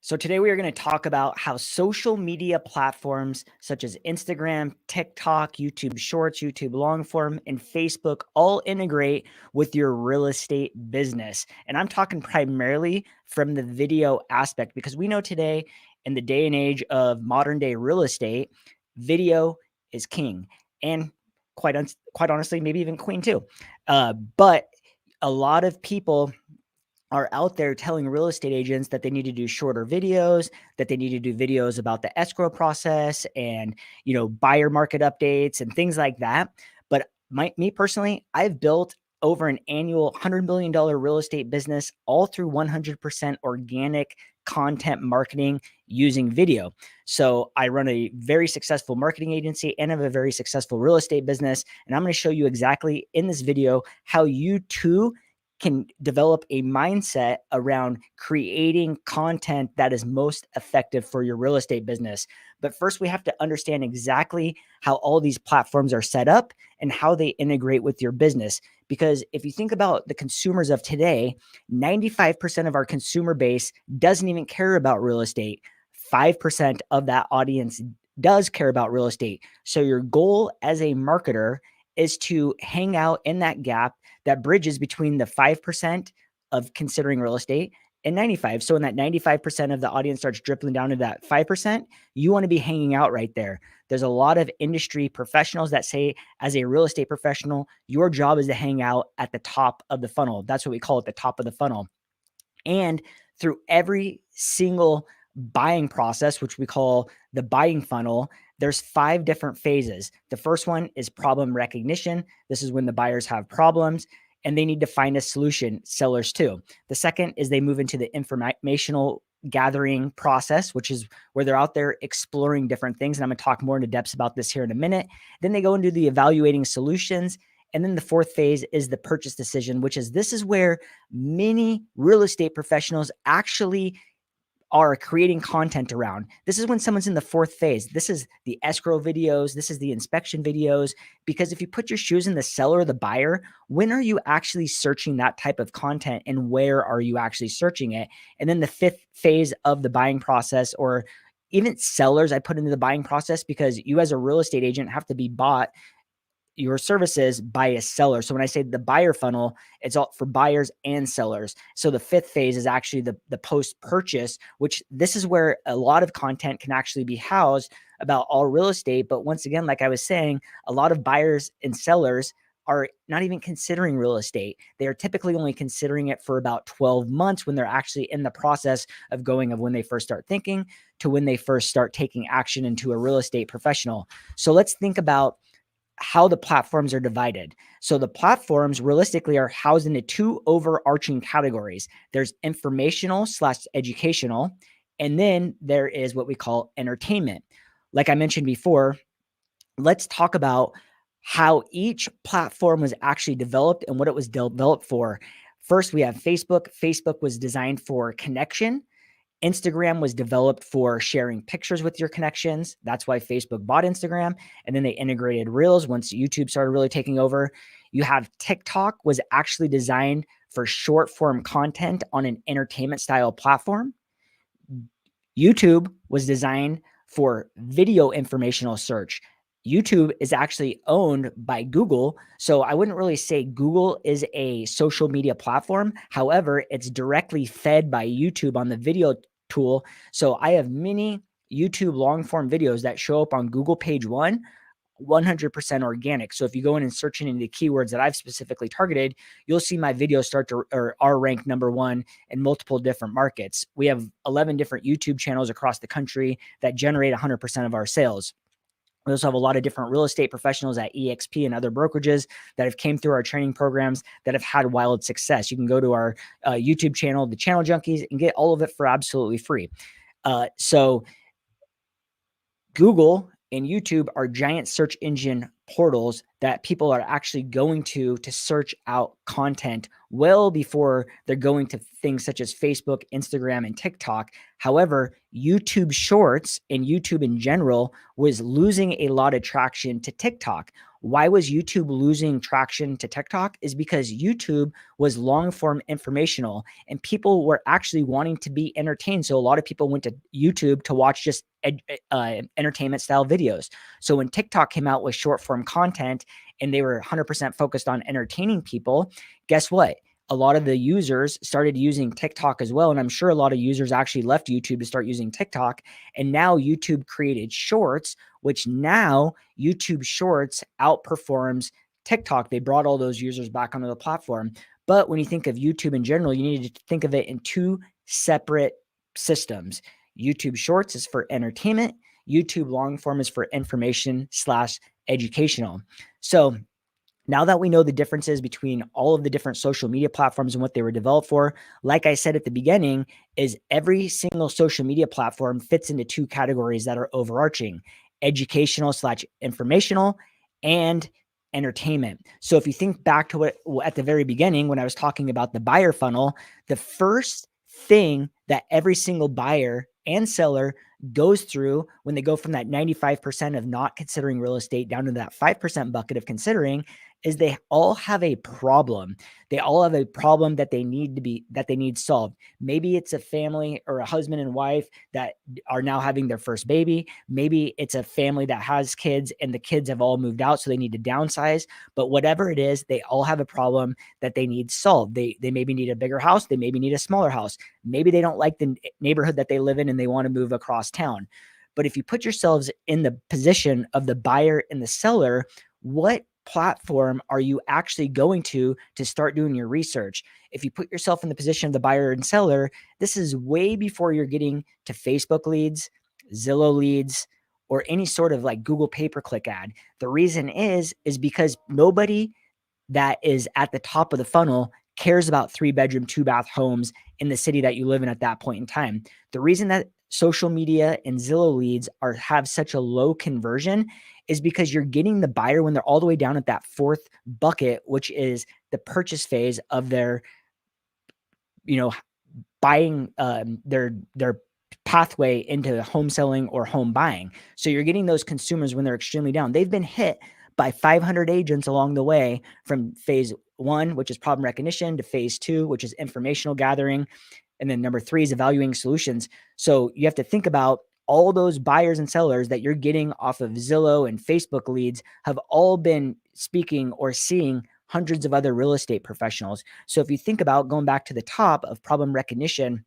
So today we are going to talk about how social media platforms such as Instagram, TikTok, YouTube Shorts, YouTube Longform, and Facebook all integrate with your real estate business. And I'm talking primarily from the video aspect because we know today in the day and age of modern day real estate, video is king and quite honestly, maybe even queen too. But a lot of people are out there telling real estate agents that they need to do shorter videos, that they need to do videos about the escrow process and, buyer market updates and things like that. But me personally, I've built over an annual $100 million real estate business all through 100% organic content marketing using video. So I run a very successful marketing agency and have a very successful real estate business. And I'm going to show you exactly in this video how you too can develop a mindset around creating content that is most effective for your real estate business. But first, we have to understand exactly how all these platforms are set up and how they integrate with your business. Because if you think about the consumers of today, 95% of our consumer base doesn't even care about real estate. 5% of that audience does care about real estate. So your goal as a marketer is to hang out in that gap that bridges between the 5% of considering real estate and 95. So when that 95% of the audience starts dribbling down to that 5%, you want to be hanging out right there. There's a lot of industry professionals that say, as a real estate professional, your job is to hang out at the top of the funnel. That's what we call it, the top of the funnel. And through every single buying process, which we call the buying funnel, there's 5 different phases. The first one is problem recognition. This is when the buyers have problems and they need to find a solution, sellers too. The second is they move into the informational gathering process, which is where they're out there exploring different things. And I'm going to talk more into depths about this here in a minute. Then they go into the evaluating solutions. And then the fourth phase is the purchase decision, which is this is where many real estate professionals actually are creating content around. This is when someone's in the fourth phase. This is the escrow videos. This is the inspection videos. Because if you put your shoes in the seller or the buyer, when are you actually searching that type of content and where are you actually searching it? And then the fifth phase of the buying process, or even sellers, I put into the buying process because you as a real estate agent have to be bought your services by a seller. So when I say the buyer funnel, it's all for buyers and sellers. So the fifth phase is actually the post-purchase, which this is where a lot of content can actually be housed about all real estate. But once again, like I was saying, a lot of buyers and sellers are not even considering real estate. They are typically only considering it for about 12 months when they're actually in the process of going of when they first start thinking to when they first start taking action into a real estate professional. So let's think about how the platforms are divided. So the platforms realistically are housed into 2 overarching categories. There's informational / educational, and then there is what we call entertainment. Like I mentioned before, let's talk about how each platform was actually developed and what it was developed for. First, we have Facebook. Facebook was designed for connection. Instagram was developed for sharing pictures with your connections. That's why Facebook bought Instagram. And then they integrated Reels once YouTube started really taking over. You have TikTok was actually designed for short form content on an entertainment style platform. YouTube was designed for video informational search. YouTube is actually owned by Google. So I wouldn't really say Google is a social media platform. However, it's directly fed by YouTube on the video tool. So I have many YouTube long form videos that show up on Google page 100% organic. So if you go in and search into the keywords that I've specifically targeted, you'll see my videos start to or are ranked number 1 in multiple different markets. We have 11 different YouTube channels across the country that generate 100% of our sales. We also have a lot of different real estate professionals at EXP and other brokerages that have came through our training programs that have had wild success. You can go to our YouTube channel, the Channel Junkies, and get all of it for absolutely free. So Google and YouTube are giant search engine portals that people are actually going to search out content well before they're going to things such as Facebook, Instagram, and TikTok. However, YouTube Shorts and YouTube in general was losing a lot of traction to TikTok. Why was YouTube losing traction to TikTok? Is because YouTube was long form informational and people were actually wanting to be entertained. So a lot of people went to YouTube to watch just entertainment style videos. So when TikTok came out with short form content and they were 100% focused on entertaining people, guess what? A lot of the users started using TikTok as well. And I'm sure a lot of users actually left YouTube to start using TikTok. And now YouTube created shorts, which now YouTube shorts outperforms TikTok. They brought all those users back onto the platform. But when you think of YouTube in general, you need to think of it in two separate systems. YouTube shorts is for entertainment. YouTube long form is for information slash educational. So now that we know the differences between all of the different social media platforms and what they were developed for, like I said at the beginning, is every single social media platform fits into two categories that are overarching: educational slash informational and entertainment. So if you think back to what at the very beginning, when I was talking about the buyer funnel, the first thing that every single buyer and seller goes through when they go from that 95% of not considering real estate down to that 5% bucket of considering is they all have a problem. They all have a problem that they need solved. Maybe it's a family or a husband and wife that are now having their first baby. Maybe it's a family that has kids and the kids have all moved out, so they need to downsize. But whatever it is, they all have a problem that they need solved. They maybe need a bigger house. They maybe need a smaller house. Maybe they don't like the neighborhood that they live in and they want to move across town. But if you put yourselves in the position of the buyer and the seller, what platform are you actually going to start doing your research? If you put yourself in the position of the buyer and seller, this is way before you're getting to Facebook leads, Zillow leads, or any sort of like Google pay-per-click ad. The reason is because nobody that is at the top of the funnel cares about 3-bedroom, 2-bath homes in the city that you live in at that point in time. The reason that social media and Zillow leads have such a low conversion is because you're getting the buyer when they're all the way down at that fourth bucket, which is the purchase phase of their, buying their pathway into home selling or home buying. So you're getting those consumers when they're extremely down. They've been hit by 500 agents along the way from phase 1, which is problem recognition, to phase 2, which is informational gathering. And then number 3 is evaluating solutions. So you have to think about all those buyers and sellers that you're getting off of Zillow and Facebook leads have all been speaking or seeing hundreds of other real estate professionals. So if you think about going back to the top of problem recognition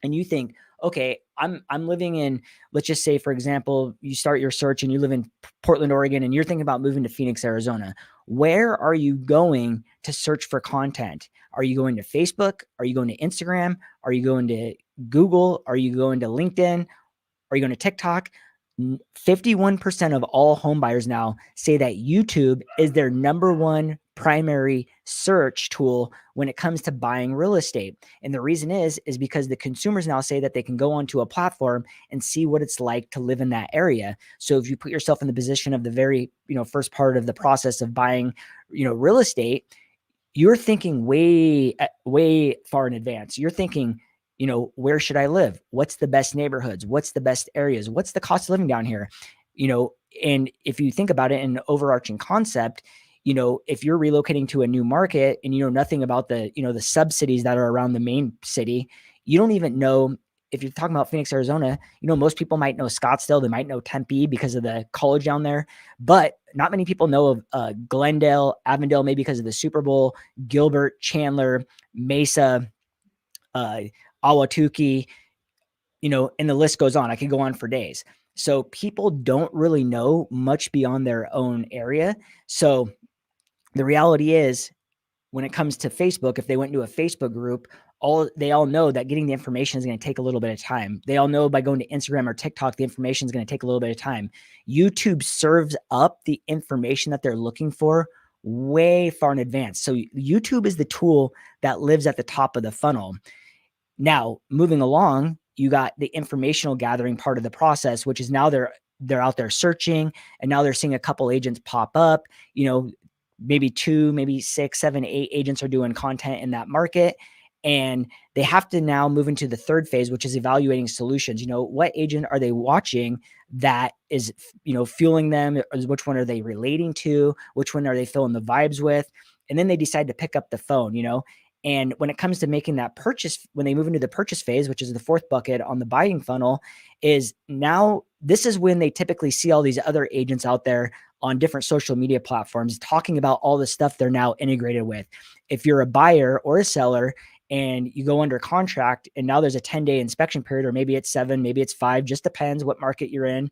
and you think, okay, I'm living in, let's just say, for example, you start your search and you live in Portland, Oregon, and you're thinking about moving to Phoenix, Arizona. Where are you going to search for content? Are you going to Facebook? Are you going to Instagram? Are you going to Google? Are you going to LinkedIn? Are you going to TikTok? 51% of all home buyers now say that YouTube is their number one primary search tool when it comes to buying real estate. And the reason is because the consumers now say that they can go onto a platform and see what it's like to live in that area. So if you put yourself in the position of the very, first part of the process of buying, real estate, you're thinking way far in advance. You're thinking, where should I live? What's the best neighborhoods? What's the best areas? What's the cost of living down here? And if you think about it in an overarching concept, if you're relocating to a new market and you know nothing about the, the sub-cities that are around the main city, you don't even know. If you're talking about Phoenix, Arizona, most people might know Scottsdale. They might know Tempe because of the college down there, but not many people know of Glendale, Avondale, maybe because of the Super Bowl, Gilbert, Chandler, Mesa, Ahwatukee, and the list goes on. I could go on for days. So people don't really know much beyond their own area. So the reality is, when it comes to Facebook, if they went into a Facebook group, they all know that getting the information is going to take a little bit of time. They all know by going to Instagram or TikTok, the information is going to take a little bit of time. YouTube serves up the information that they're looking for way far in advance. So YouTube is the tool that lives at the top of the funnel. Now, moving along, you got the informational gathering part of the process, which is now they're out there searching, and now they're seeing a couple agents pop up, maybe 2, maybe 6, 7, 8 agents are doing content in that market. And they have to now move into the third phase, which is evaluating solutions. What agent are they watching that is, fueling them? Which one are they relating to? Which one are they feeling the vibes with? And then they decide to pick up the phone, And when it comes to making that purchase, when they move into the purchase phase, which is the fourth bucket on the buying funnel, is now this is when they typically see all these other agents out there on different social media platforms talking about all the stuff they're now integrated with. If you're a buyer or a seller and you go under contract and now there's a 10-day inspection period, or maybe it's 7, maybe it's 5, just depends what market you're in,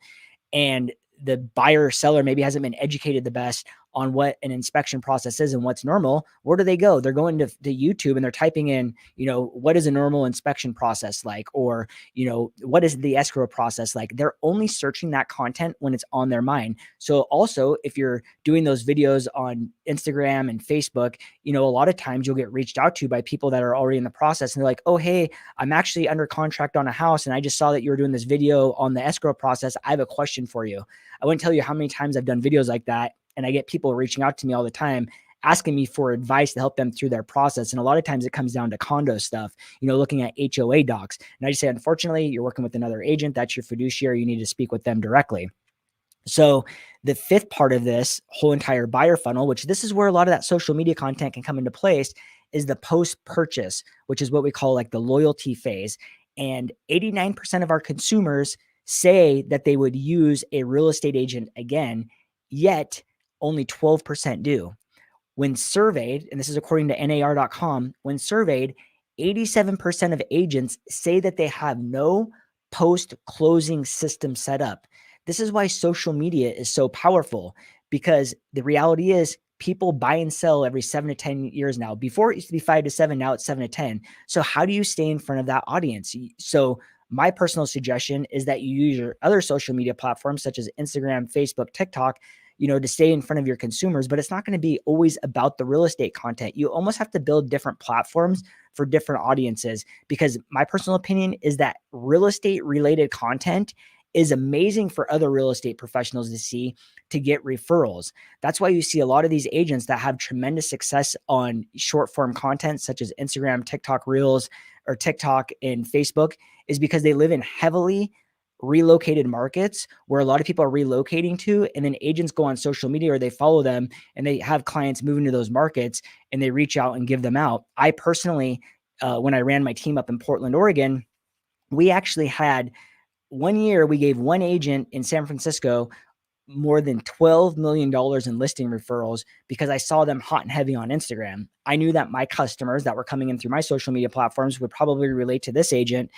and the buyer or seller maybe hasn't been educated the best on what an inspection process is and what's normal, where do they go? They're going to YouTube and they're typing in, what is a normal inspection process like? Or, what is the escrow process like? They're only searching that content when it's on their mind. So also, if you're doing those videos on Instagram and Facebook, a lot of times you'll get reached out to by people that are already in the process. And they're like, oh, hey, I'm actually under contract on a house. And I just saw that you were doing this video on the escrow process. I have a question for you. I wouldn't tell you how many times I've done videos like that. And I get people reaching out to me all the time, asking me for advice to help them through their process. And a lot of times it comes down to condo stuff, looking at HOA docs. And I just say, unfortunately, you're working with another agent. That's your fiduciary. You need to speak with them directly. So the fifth part of this whole entire buyer funnel, which this is where a lot of that social media content can come into place, is the post-purchase, which is what we call like the loyalty phase. And 89% of our consumers say that they would use a real estate agent again, yet only 12% do. When surveyed, and this is according to NAR.com, when surveyed, 87% of agents say that they have no post-closing system set up. This is why social media is so powerful, because the reality is people buy and sell every 7 to 10 years now. Before it used to be 5 to 7, now it's 7 to 10. So how do you stay in front of that audience? So my personal suggestion is that you use your other social media platforms such as Instagram, Facebook, TikTok, to stay in front of your consumers, but it's not going to be always about the real estate content. You almost have to build different platforms for different audiences, because my personal opinion is that real estate related content is amazing for other real estate professionals to see, to get referrals. That's why you see a lot of these agents that have tremendous success on short form content such as Instagram, TikTok Reels, or TikTok and Facebook, is because they live in heavily relocated markets where a lot of people are relocating to, and then agents go on social media or they follow them and they have clients moving to those markets and they reach out and give them out. I personally, when I ran my team up in Portland, Oregon, we actually had 1 year, we gave one agent in San Francisco more than $12 million in listing referrals because I saw them hot and heavy on Instagram. I knew that my customers that were coming in through my social media platforms would probably relate to this agent,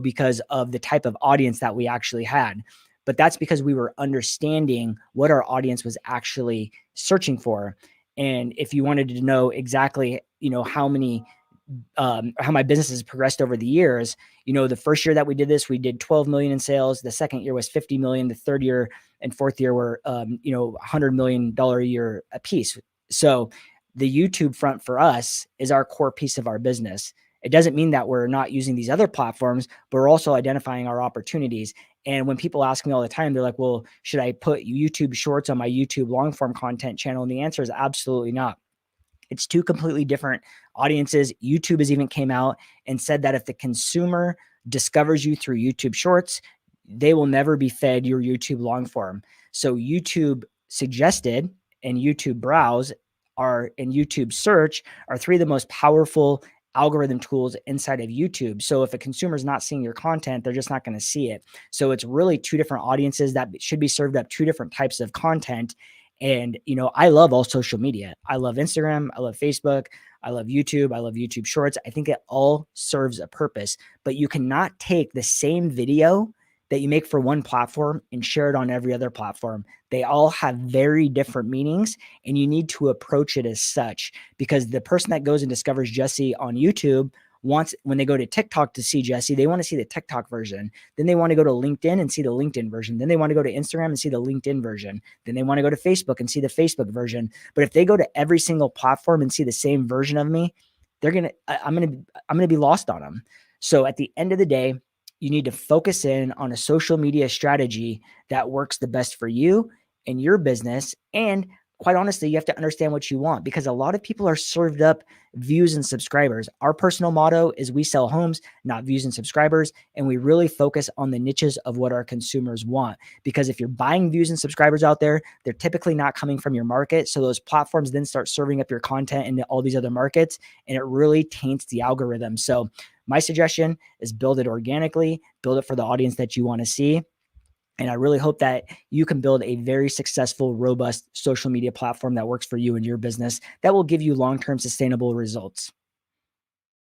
because of the type of audience that we actually had. But that's because we were understanding what our audience was actually searching for. And if you wanted to know exactly, how my business has progressed over the years, the first year that we did this, we did 12 million in sales. The second year was 50 million. The third year and fourth year were, $100 million a year a piece. So the YouTube front for us is our core piece of our business. It doesn't mean that we're not using these other platforms, but we're also identifying our opportunities. And when people ask me all the time, they're like, well, should I put YouTube shorts on my YouTube long form content channel? And the answer is absolutely not. It's two completely different audiences. YouTube has even came out and said that if the consumer discovers you through YouTube shorts, they will never be fed your YouTube long form. So YouTube suggested and YouTube browse and YouTube search are three of the most powerful algorithm tools inside of YouTube. So if a consumer is not seeing your content, they're just not going to see it. So it's really two different audiences that should be served up two different types of content. And, I love all social media. I love Instagram. I love Facebook. I love YouTube. I love YouTube Shorts. I think it all serves a purpose, but you cannot take the same video that you make for one platform and share it on every other platform. They all have very different meanings, and you need to approach it as such, because the person that goes and discovers Jesse on YouTube wants, when they go to TikTok to see Jesse, they want to see the TikTok version. Then they want to go to LinkedIn and see the LinkedIn version. Then they want to go to Instagram and see the LinkedIn version. Then they want to go to Facebook and see the Facebook version. But if they go to every single platform and see the same version of me, I'm going to be lost on them. So at the end of the day, you need to focus in on a social media strategy that works the best for you and your business, and quite honestly, you have to understand what you want, because a lot of people are served up views and subscribers. Our personal motto is we sell homes, not views and subscribers. And we really focus on the niches of what our consumers want. Because if you're buying views and subscribers out there, they're typically not coming from your market. So those platforms then start serving up your content into all these other markets, and it really taints the algorithm. So my suggestion is build it organically, build it for the audience that you want to see. And I really hope that you can build a very successful, robust social media platform that works for you and your business that will give you long-term sustainable results.